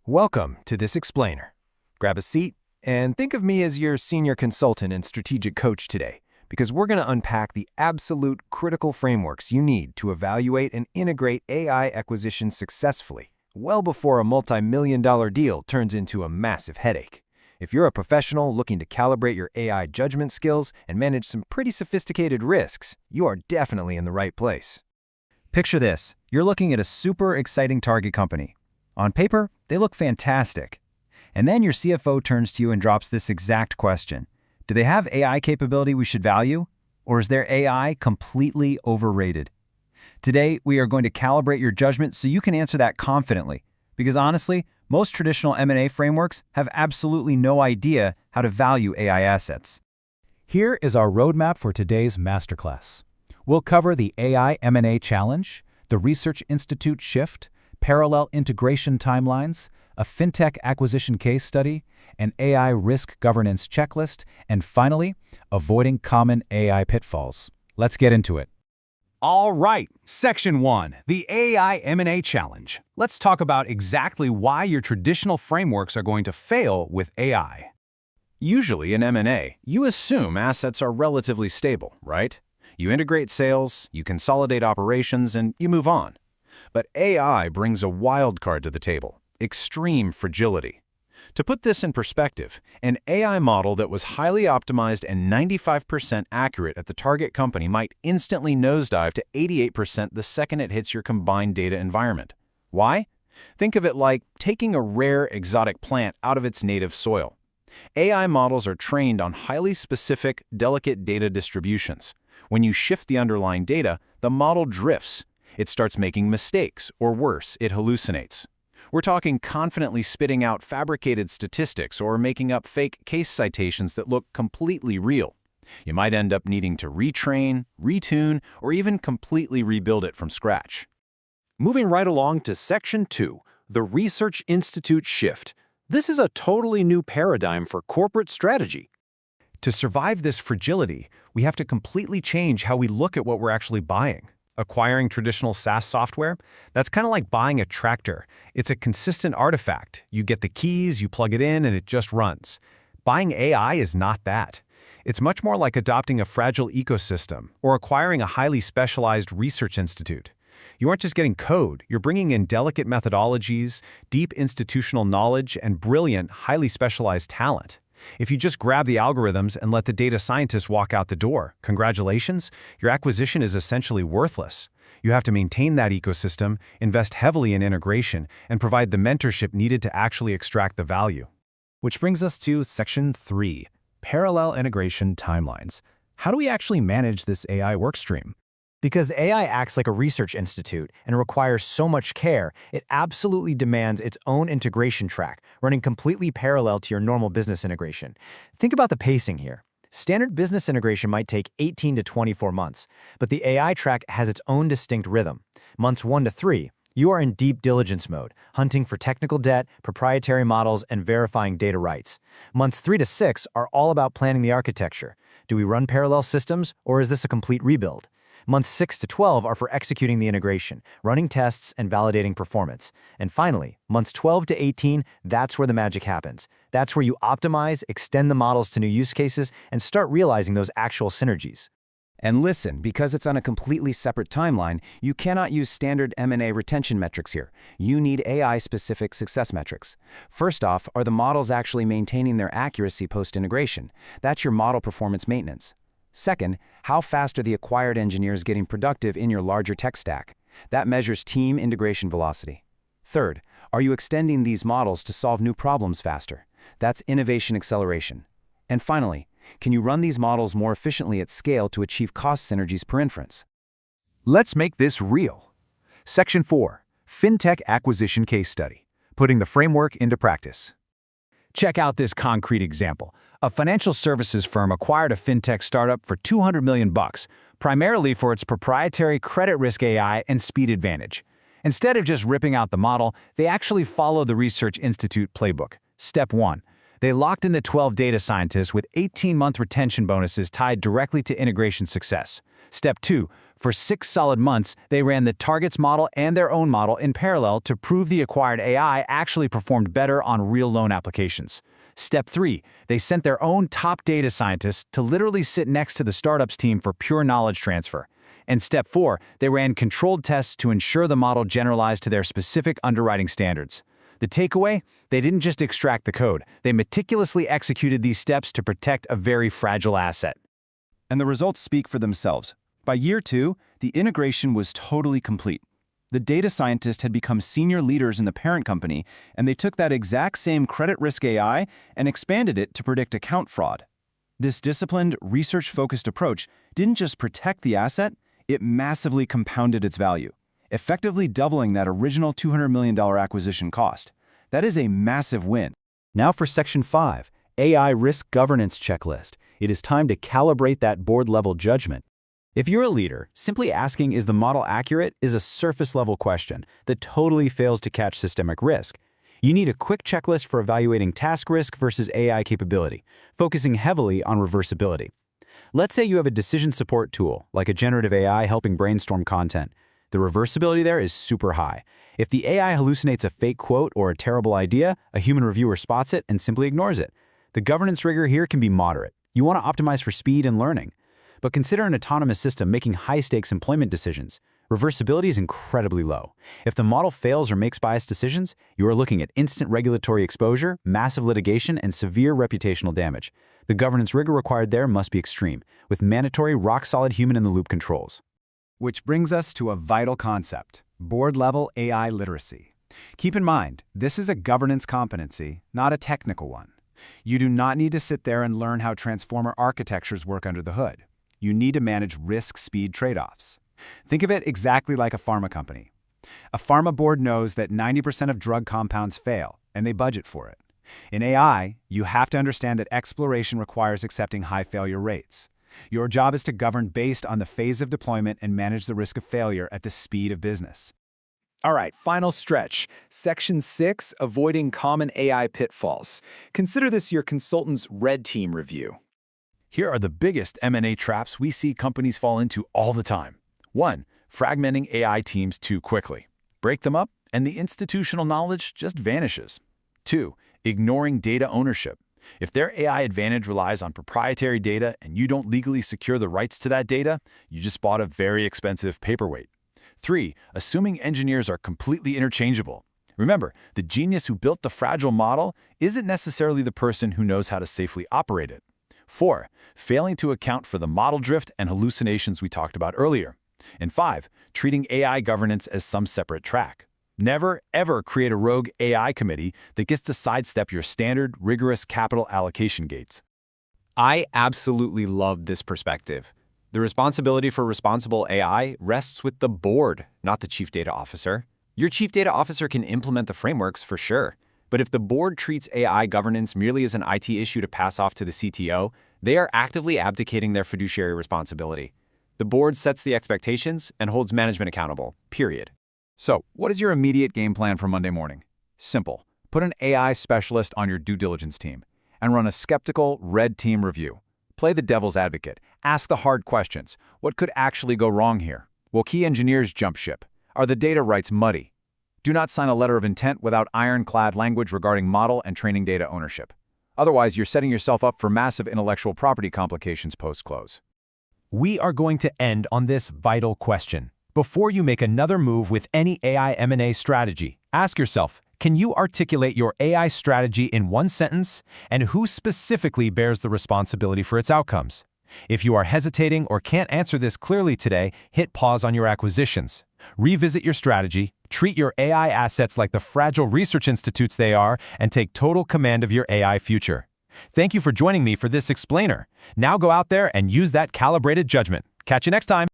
Welcome to this explainer. Grab a seat and think of me as your senior consultant and strategic coach today, because we're going to unpack the absolute critical frameworks you need to evaluate and integrate AI acquisition successfully, well before a multi-million-dollar deal turns into a massive headache. If you're a professional looking to calibrate your AI judgment skills and manage some pretty sophisticated risks, you are definitely in the right place. Picture this. You're looking at a super exciting target company. On paper, they look fantastic. And then your CFO turns to you and drops this exact question. Do they have AI capability we should value? Or is their AI completely overrated? Today, we are going to calibrate your judgment so you can answer that confidently. Because honestly, most traditional M&A frameworks have absolutely no idea how to value AI assets. Here is our roadmap for today's masterclass. We'll cover the AI M&A challenge, the Research Institute shift, parallel integration timelines, a fintech acquisition case study, an AI risk governance checklist, and finally, avoiding common AI pitfalls. Let's get into it. All right, Section 1, the AI M&A challenge. Let's talk about exactly why your traditional frameworks are going to fail with AI. Usually in M&A, you assume assets are relatively stable, right? You integrate sales, you consolidate operations, and you move on. But AI brings a wild card to the table: extreme fragility. To put this in perspective, an AI model that was highly optimized and 95% accurate at the target company might instantly nosedive to 88% the second it hits your combined data environment. Why? Think of it like taking a rare exotic plant out of its native soil. AI models are trained on highly specific, delicate data distributions. When you shift the underlying data, the model drifts. It starts making mistakes, or worse, it hallucinates. We're talking confidently spitting out fabricated statistics or making up fake case citations that look completely real. You might end up needing to retrain, retune, or even completely rebuild it from scratch. Moving right along to Section 2, the Research Institute shift. This is a totally new paradigm for corporate strategy. To survive this fragility, we have to completely change how we look at what we're actually buying. Acquiring traditional SaaS software, that's kind of like buying a tractor. It's a consistent artifact. You get the keys, you plug it in, and it just runs. Buying AI is not that. It's much more like adopting a fragile ecosystem or acquiring a highly specialized research institute. You aren't just getting code, you're bringing in delicate methodologies, deep institutional knowledge, and brilliant, highly specialized talent. If you just grab the algorithms and let the data scientists walk out the door, congratulations, your acquisition is essentially worthless. You have to maintain that ecosystem, invest heavily in integration, and provide the mentorship needed to actually extract the value. Which brings us to Section 3, parallel integration timelines. How do we actually manage this AI workstream? Because AI acts like a research institute and requires so much care, it absolutely demands its own integration track, running completely parallel to your normal business integration. Think about the pacing here. Standard business integration might take 18 to 24 months, but the AI track has its own distinct rhythm. Months 1 to 3, you are in deep diligence mode, hunting for technical debt, proprietary models, and verifying data rights. Months 3 to 6 are all about planning the architecture. Do we run parallel systems, or is this a complete rebuild? Months 6 to 12 are for executing the integration, running tests, and validating performance. And finally, months 12 to 18, that's where the magic happens. That's where you optimize, extend the models to new use cases, and start realizing those actual synergies. And listen, because it's on a completely separate timeline, you cannot use standard M&A retention metrics here. You need AI-specific success metrics. First off, are the models actually maintaining their accuracy post-integration? That's your model performance maintenance. Second, how fast are the acquired engineers getting productive in your larger tech stack? That measures team integration velocity. Third, are you extending these models to solve new problems faster? That's innovation acceleration. And finally, can you run these models more efficiently at scale to achieve cost synergies per inference? Let's make this real. Section 4, Fintech Acquisition Case Study, putting the framework into practice. Check out this concrete example. A financial services firm acquired a fintech startup for $200 million, primarily for its proprietary credit risk AI and speed advantage. Instead of just ripping out the model, they actually followed the Research Institute playbook. Step 1. They locked in the 12 data scientists with 18-month retention bonuses tied directly to integration success. Step 2. For 6 solid months, they ran the target's model and their own model in parallel to prove the acquired AI actually performed better on real loan applications. Step 3, they sent their own top data scientists to literally sit next to the startup's team for pure knowledge transfer. And Step 4, they ran controlled tests to ensure the model generalized to their specific underwriting standards. The takeaway? They didn't just extract the code. They meticulously executed these steps to protect a very fragile asset. And the results speak for themselves. By year 2, the integration was totally complete. The data scientists had become senior leaders in the parent company, and they took that exact same credit risk AI and expanded it to predict account fraud. This disciplined, research-focused approach didn't just protect the asset, it massively compounded its value, effectively doubling that original $200 million acquisition cost. That is a massive win. Now for Section 5, AI Risk Governance Checklist. It is time to calibrate that board-level judgment. If you're a leader, simply asking is the model accurate is a surface-level question that totally fails to catch systemic risk. You need a quick checklist for evaluating task risk versus AI capability, focusing heavily on reversibility. Let's say you have a decision support tool, like a generative AI helping brainstorm content. The reversibility there is super high. If the AI hallucinates a fake quote or a terrible idea, a human reviewer spots it and simply ignores it. The governance rigor here can be moderate. You want to optimize for speed and learning. But consider an autonomous system making high-stakes employment decisions. Reversibility is incredibly low. If the model fails or makes biased decisions, you are looking at instant regulatory exposure, massive litigation, and severe reputational damage. The governance rigor required there must be extreme, with mandatory, rock-solid human-in-the-loop controls. Which brings us to a vital concept: board-level AI literacy. Keep in mind, this is a governance competency, not a technical one. You do not need to sit there and learn how transformer architectures work under the hood. You need to manage risk-speed trade-offs. Think of it exactly like a pharma company. A pharma board knows that 90% of drug compounds fail, and they budget for it. In AI, you have to understand that exploration requires accepting high failure rates. Your job is to govern based on the phase of deployment and manage the risk of failure at the speed of business. All right, final stretch. Section 6, avoiding common AI pitfalls. Consider this your consultant's red team review. Here are the biggest M&A traps we see companies fall into all the time. 1. Fragmenting AI teams too quickly. Break them up, and the institutional knowledge just vanishes. 2. Ignoring data ownership. If their AI advantage relies on proprietary data and you don't legally secure the rights to that data, you just bought a very expensive paperweight. 3. Assuming engineers are completely interchangeable. Remember, the genius who built the fragile model isn't necessarily the person who knows how to safely operate it. 4. Failing to account for the model drift and hallucinations we talked about earlier. And 5. Treating AI governance as some separate track. Never, ever create a rogue AI committee that gets to sidestep your standard, rigorous capital allocation gates. I absolutely love this perspective. The responsibility for responsible AI rests with the board, not the chief data officer. Your chief data officer can implement the frameworks for sure, but if the board treats AI governance merely as an IT issue to pass off to the CTO, they are actively abdicating their fiduciary responsibility. The board sets the expectations and holds management accountable, period. So, what is your immediate game plan for Monday morning? Simple. Put an AI specialist on your due diligence team and run a skeptical red team review. Play the devil's advocate. Ask the hard questions. What could actually go wrong here? Will key engineers jump ship? Are the data rights muddy? Do not sign a letter of intent without ironclad language regarding model and training data ownership. Otherwise, you're setting yourself up for massive intellectual property complications post-close. We are going to end on this vital question. Before you make another move with any AI M&A strategy, ask yourself, can you articulate your AI strategy in one sentence, and who specifically bears the responsibility for its outcomes? If you are hesitating or can't answer this clearly today, hit pause on your acquisitions. Revisit your strategy, treat your AI assets like the fragile research institutes they are, and take total command of your AI future. Thank you for joining me for this explainer. Now go out there and use that calibrated judgment. Catch you next time.